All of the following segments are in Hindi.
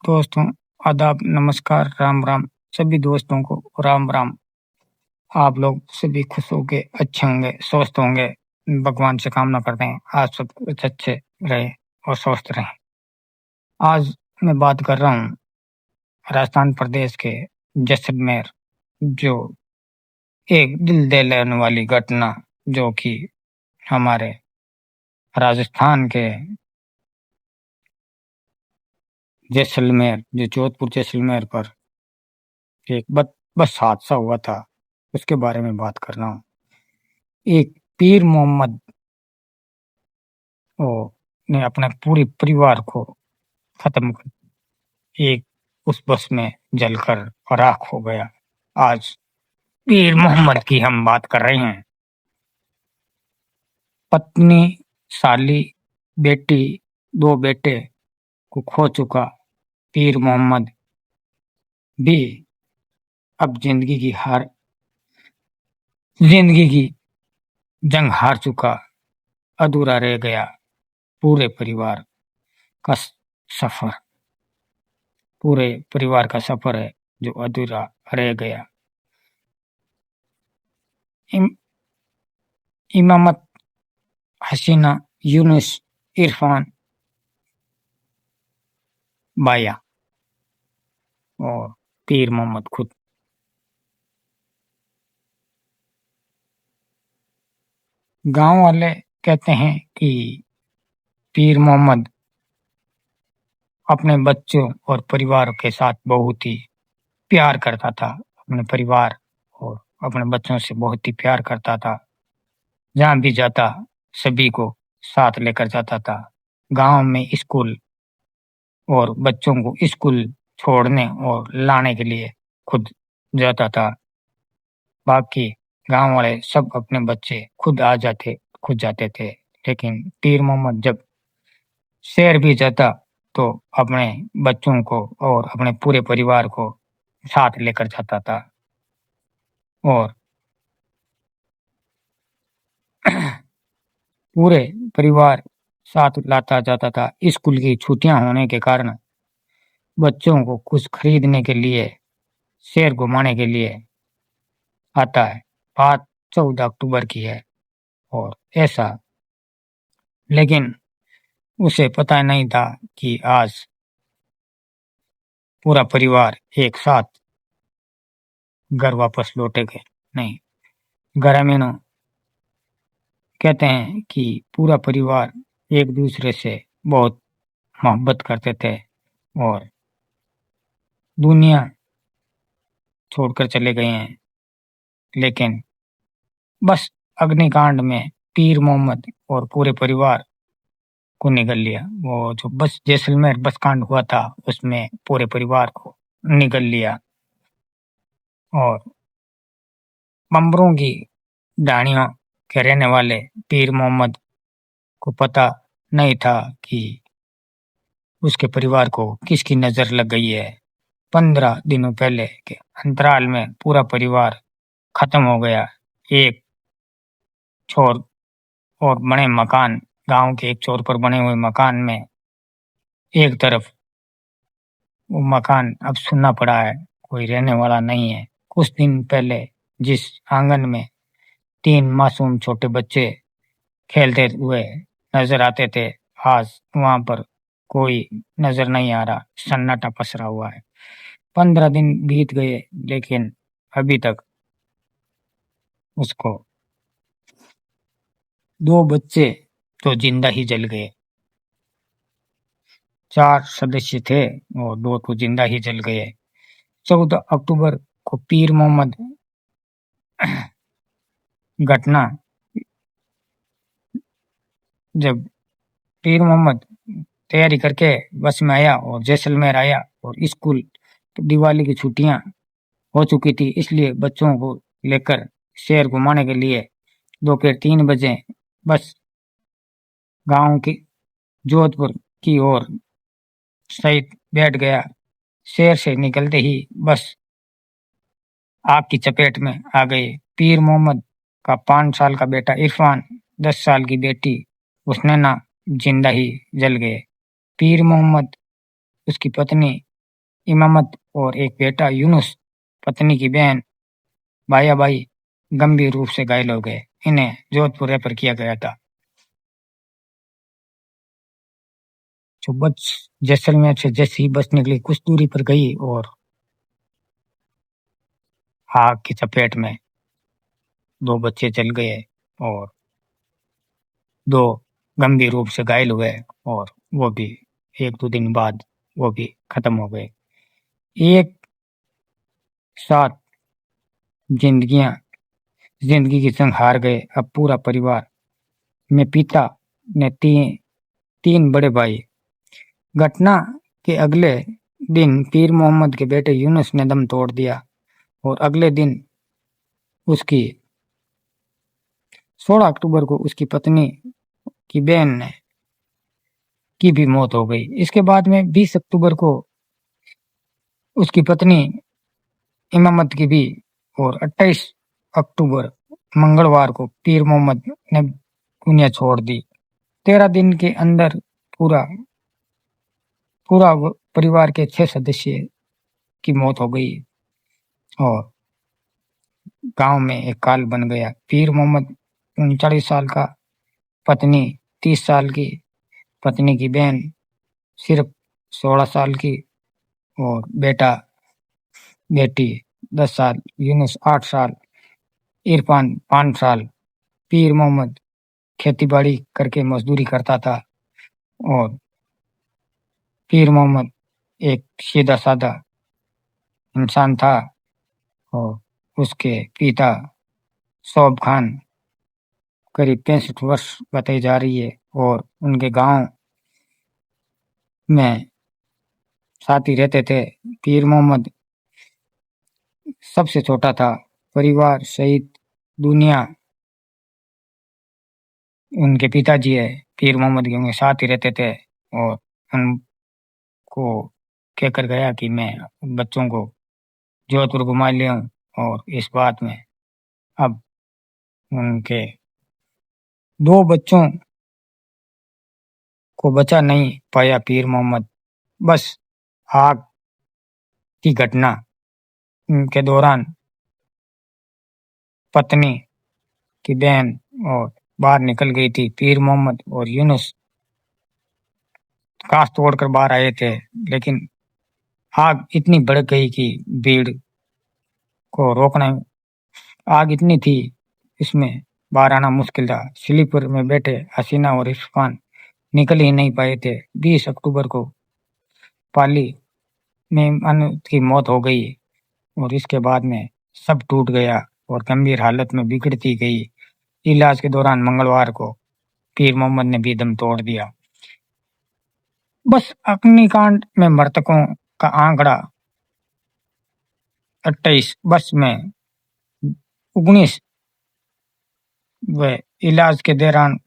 दोस्तों, आदाब, नमस्कार, राम राम। सभी दोस्तों को राम राम। आप लोग सभी खुश होंगे, अच्छे होंगे, स्वस्थ होंगे। भगवान से कामना करते हैं आप सब कुछ अच्छे रहे और स्वस्थ रहे। आज मैं बात कर रहा हूँ राजस्थान प्रदेश के जैसलमेर, जो एक दिल दहलाने वाली घटना, जो कि हमारे राजस्थान के जैसलमेर, जो जोधपुर जैसलमेर पर एक बस हादसा हुआ था, उसके बारे में बात कर रहा हूँ। एक पीर मोहम्मद ओ ने अपने पूरे परिवार को खत्म कर, एक उस बस में जलकर राख हो गया। आज पीर मोहम्मद की हम बात कर रहे हैं। पत्नी, साली, बेटी, दो बेटे को खो चुका पीर मोहम्मद भी अब जिंदगी की जंग हार चुका। अधूरा रह गया पूरे परिवार का सफर। पूरे परिवार का सफर है जो अधूरा रह गया। इम, इमामत, हसीना, यूनुस, इरफान, बाया और पीर मोहम्मद खुद। गांव वाले कहते हैं कि पीर मोहम्मद अपने बच्चों और परिवार के साथ बहुत ही प्यार करता था। अपने परिवार और अपने बच्चों से बहुत ही प्यार करता था। जहाँ भी जाता सभी को साथ लेकर जाता था। गांव में स्कूल और बच्चों को स्कूल छोड़ने और लाने के लिए खुद जाता था। बाकी गांव वाले सब अपने बच्चे खुद जाते थे। लेकिन पीर मोहम्मद जब शहर भी जाता तो अपने बच्चों को और अपने पूरे परिवार को साथ लेकर जाता था। और पूरे परिवार साथ लाता जाता था। स्कूल की छुट्टियां होने के कारण बच्चों को कुछ खरीदने के लिए, शहर घुमाने के लिए आता है। बात 14 अक्टूबर की है और ऐसा, लेकिन उसे पता नहीं था कि आज पूरा परिवार एक साथ घर वापस लौटेगा नहीं। ग्रामीणों कहते हैं कि पूरा परिवार एक दूसरे से बहुत मोहब्बत करते थे और दुनिया छोड़कर चले गए हैं। लेकिन बस अग्निकांड में पीर मोहम्मद और पूरे परिवार को निगल लिया। वो जो बस जैसलमेर बस कांड हुआ था, उसमें पूरे परिवार को निगल लिया। और बम्बरों की ढाणियों के रहने वाले पीर मोहम्मद को पता नहीं था कि उसके परिवार को किसकी नजर लग गई है। 15 दिनों पहले के अंतराल में पूरा परिवार खत्म हो गया। एक छोर और बने मकान, गांव के एक छोर पर बने हुए मकान में एक तरफ वो मकान अब सुनना पड़ा है, कोई रहने वाला नहीं है। कुछ दिन पहले जिस आंगन में 3 मासूम छोटे बच्चे खेलते हुए नजर आते थे, आज वहां पर कोई नजर नहीं आ रहा। सन्नाटा पसरा हुआ है। 15 दिन बीत गए, लेकिन अभी तक उसको दो बच्चे तो जिंदा ही जल गए। 4 सदस्य थे और दो तो जिंदा ही जल गए। 14 अक्टूबर को पीर मोहम्मद घटना, जब पीर मोहम्मद तैयारी करके बस में आया और जैसलमेर आया, और स्कूल तो दिवाली की छुट्टियां हो चुकी थी, इसलिए बच्चों को लेकर शहर घुमाने के लिए दोपहर 3 बजे बस गांव की जोधपुर की ओर सहित बैठ गया। शहर से निकलते ही बस आग की चपेट में आ गई। पीर मोहम्मद का 5 साल का बेटा इरफान, 10 साल की बेटी उसने ना जिंदा ही जल गए। पीर मोहम्मद, उसकी पत्नी इमामत और एक बेटा यूनुस, पत्नी की बहन बायाबाई गंभीर रूप से घायल हो गए। इन्हें जोधपुर रेफर किया गया था। जो बस जैसलमेर से जैसे ही बस निकली कुछ दूरी पर गई और आग की चपेट में दो बच्चे जल गए और दो गंभीर रूप से घायल हुए और वो भी एक दो दिन बाद वो भी खत्म हो गए। एक साथ जिंदगियां जिंदगी की जंग हार गए। अब पूरा परिवार में पिता ने तीन बड़े भाई। घटना के अगले दिन पीर मोहम्मद के बेटे यूनुस ने दम तोड़ दिया और अगले दिन उसकी 16 अक्टूबर को उसकी पत्नी की बहन ने की भी मौत हो गई। इसके बाद में 20 अक्टूबर को उसकी पत्नी इमामत की भी और 28 अक्टूबर मंगलवार को पीर मोहम्मद ने दुनिया छोड़ दी। 13 दिन के अंदर पूरा पूरा परिवार के 6 सदस्य की मौत हो गई और गांव में एक काल बन गया। पीर मोहम्मद 39 साल का, पत्नी 30 साल की, पत्नी की बहन सिर्फ 16 साल की और बेटा बेटी 10 साल, यूनुस 8 साल, इरफान 5 साल। पीर मोहम्मद खेती-बाड़ी करके मजदूरी करता था और पीर मोहम्मद एक सीधा-साधा इंसान था और उसके पिता सौब खान करीब 65 वर्ष बताई जा रही है और उनके गांव में साथ ही रहते थे। पीर मोहम्मद सबसे छोटा था। परिवार सहित दुनिया उनके पिताजी है पीर मोहम्मद के, उनके साथ ही रहते थे और उनको कहकर गया कि मैं बच्चों को जोधपुर घुमा ले आऊं और इस बात में अब उनके दो बच्चों को बचा नहीं पाया पीर मोहम्मद। बस आग की घटना के दौरान पत्नी की बहन और बाहर निकल गई थी। पीर मोहम्मद और यूनुस कांच तोड़कर बाहर आए थे लेकिन आग इतनी भड़क गई कि भीड़ को रोकना, आग इतनी थी इसमें बाहर आना मुश्किल था। स्लीपर में बैठे हसीना और इरफान निकल ही नहीं पाए थे। 20 अक्टूबर को पाली में की मौत हो गई और इसके बाद में सब टूट गया और गंभीर हालत में बिगड़ती गई। इलाज के दौरान मंगलवार को पीर मोहम्मद ने भी दम तोड़ दिया। बस अग्निकांड में मृतकों का आंकड़ा 28, बस में 19 व इलाज के दौरान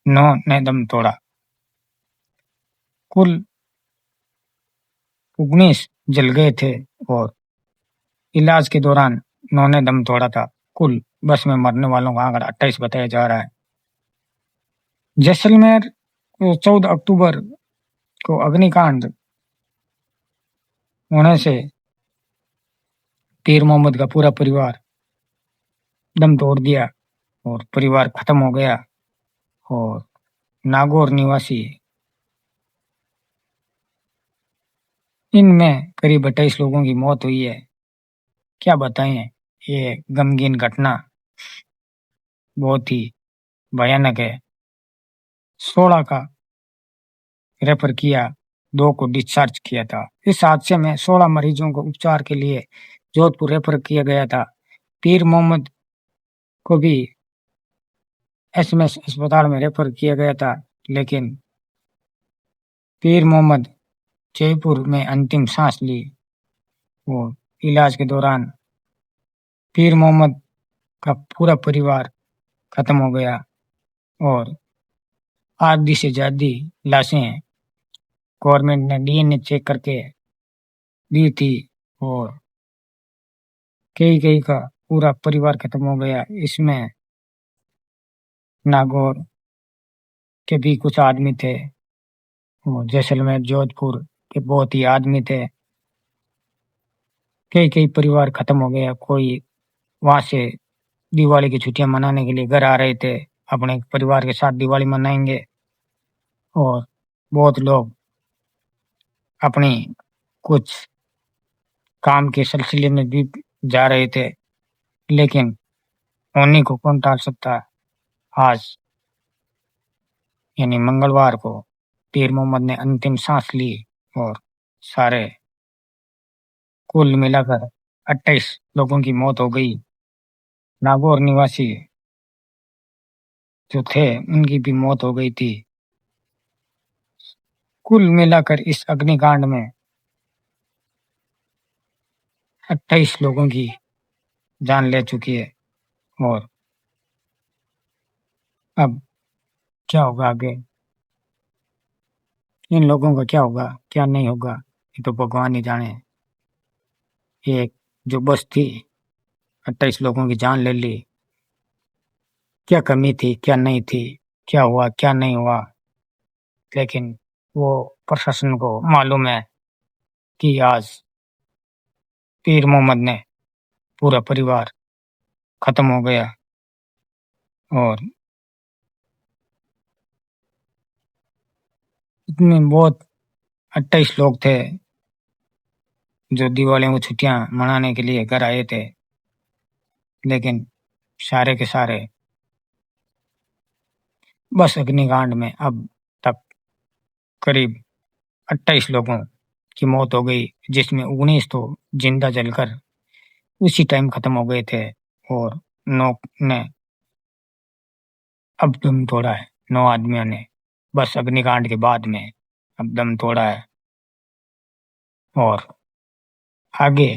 9 ने दम तोड़ा। कुल 19 जल गए थे और इलाज के दौरान 9 ने दम तोड़ा था। कुल बस में मरने वालों का आंकड़ा 28 बताया जा रहा है। जैसलमेर 14 अक्टूबर को अग्निकांड होने से पीर मोहम्मद का पूरा परिवार दम तोड़ दिया और परिवार खत्म हो गया और नागौर निवासी इनमें करीब 28 लोगों की मौत हुई है। क्या बताएं, ये गमगीन घटना बहुत ही भयानक है। 16 का रेफर किया, 2 को डिस्चार्ज किया था। इस हादसे में 16 मरीजों को उपचार के लिए जोधपुर रेफर किया गया था। पीर मोहम्मद को भी एसएमएस अस्पताल में रेफर किया गया था लेकिन पीर मोहम्मद जयपुर में अंतिम सांस ली और इलाज के दौरान पीर मोहम्मद का पूरा परिवार खत्म हो गया और आधी से ज्यादा लाशें गवर्नमेंट ने डीएनए चेक करके दी थी और कई कई का पूरा परिवार खत्म हो गया। इसमें नागौर के भी कुछ आदमी थे और जैसलमेर जोधपुर के बहुत ही आदमी थे। कई कई परिवार खत्म हो गया। कोई वहां से दिवाली की छुट्टियां मनाने के लिए घर आ रहे थे, अपने परिवार के साथ दिवाली मनाएंगे। और बहुत लोग अपनी कुछ काम के सिलसिले में भी जा रहे थे, लेकिन होनी को कौन टाल सकता है। आज यानी मंगलवार को पीर मोहम्मद ने अंतिम सांस ली और सारे कुल मिलाकर 28 लोगों की मौत हो गई। नागौर निवासी जो थे उनकी भी मौत हो गई थी। कुल मिलाकर इस अग्निकांड में 28 लोगों की जान ले चुकी है। और अब क्या होगा आगे, इन लोगों का क्या होगा क्या नहीं होगा, ये तो भगवान ही जाने। एक जो बस थी 28 लोगों की जान ले ली, क्या कमी थी क्या नहीं थी, क्या हुआ क्या नहीं हुआ, लेकिन वो प्रशासन को मालूम है कि आज पीर मोहम्मद ने पूरा परिवार खत्म हो गया। और इतने बहुत 28 लोग थे जो दिवाली को छुट्टियां मनाने के लिए घर आए थे, लेकिन सारे के सारे बस अग्निकांड में अब तक करीब 28 लोगों की मौत हो गई, जिसमें 19 तो जिंदा जलकर उसी टाइम खत्म हो गए थे। और 9 ने अब दम तोड़ा है। 9 आदमियों ने बस अग्निकांड के बाद में अब दम तोड़ा है। और आगे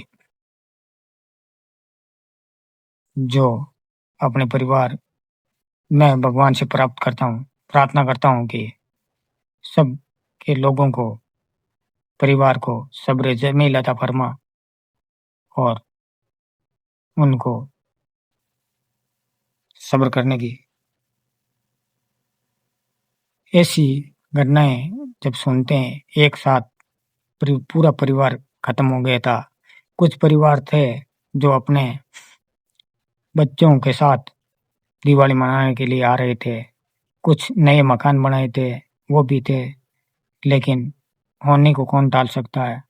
जो अपने परिवार, मैं भगवान से प्राप्त करता हूँ, प्रार्थना करता हूँ कि सब के लोगों को, परिवार को सब्र जमील अता फरमा और उनको सब्र करने की। ऐसी घटनाएं जब सुनते हैं, एक साथ पूरा परिवार खत्म हो गया था। कुछ परिवार थे जो अपने बच्चों के साथ दिवाली मनाने के लिए आ रहे थे, कुछ नए मकान बनाए थे वो भी थे, लेकिन होने को कौन टाल सकता है।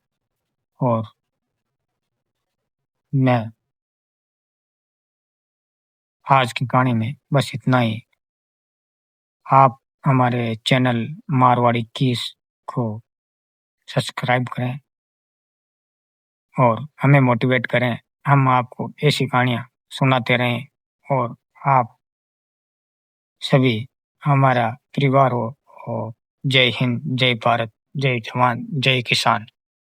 और मैं आज की कहानी में बस इतना ही। आप हमारे चैनल मारवाड़ी किस को सब्सक्राइब करें और हमें मोटिवेट करें। हम आपको ऐसी कहानियाँ सुनाते रहें और आप सभी हमारा परिवार हो। जय हिंद, जय भारत, जय जवान, जय किसान।